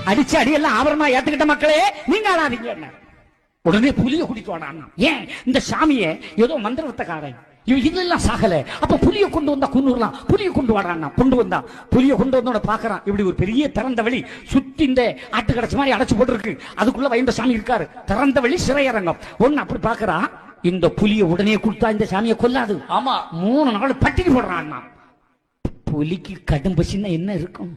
அடிச்சு அடியெல்லாம் ஆவரமா ஏத்துக்கிட்ட மக்களே நீங்க ஆடாதீங்க. உடனே புலிய கூட்டிட்டு வாடான்னா. ஏன் இந்த சாமியை ஏதோ மந்திரத்தக்காரன் இதெல்லாம் சாகல, அப்ப புலிய கொண்டு வந்தா குன்னூர்லாம், புலிய கொண்டு வாடான்னா. கொண்டு வந்தா புலிய கொண்டு வந்தோட பாக்குறான், இப்படி ஒரு பெரிய திறந்த வழி சுத்தி இந்த ஆட்டு கடைச்சி மாதிரி அடைச்சு போட்டுருக்கு, அதுக்குள்ள வைந்த சாமி இருக்காரு, திறந்த வழி சிறையரங்கம் ஒண்ணு. அப்படி பாக்குறான், இந்த புலிய உடனே கொடுத்தா இந்த சாமியை கொல்லாது. ஆமா, 3 நாள் பட்டினி போடுறான். புலிக்கு கடும் பசின்னா என்ன இருக்கும்?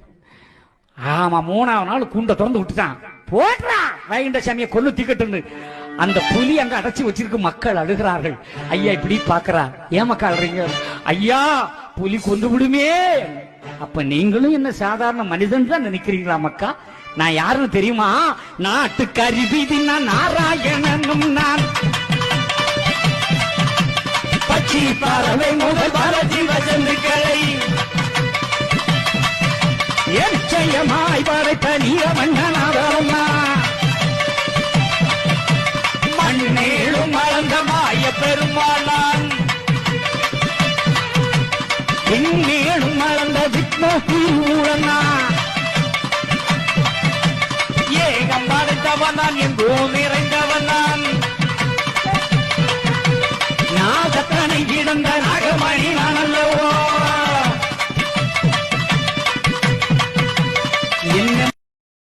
ஆமா, 3ஆவது நாள் கூண்ட திறந்து விட்டுட்டான். போடுறா வைகுண்ட சாமியை கொல்லு திக்கட்டு. அந்த புலி அங்க அடைச்சு வச்சிருக்கு. மக்கள் அழுகிறார்கள். ஐயா இப்படி பாக்குறா, ஏன் மக்கள் அழுறீங்க? ஐயா புலி கொண்டு விடுமே. அப்ப நீங்களும் என்ன சாதாரண மனிதன் தான் நினைக்கிறீங்களா மக்கா? நான் யாருன்னு தெரியுமா? நாட்டுக்கறி வீதினா நாராயணனும் நான், பச்சி பறவை முதல் பல ஜீவஜந்துக்களை எச்சயமாய் படைத்த நீரமண்ணனாதரம்மா, மண்ணேழும் மலர்ந்த மாய பெருமாளான், விண்ணேழும் மலர்ந்த விக்னூரனா, ஏகம் படைத்தவன் நான், எங்கோ நிறைந்தவன் நான், நாகத்தனை கிடந்த நாகமணி நான் அல்லவோ,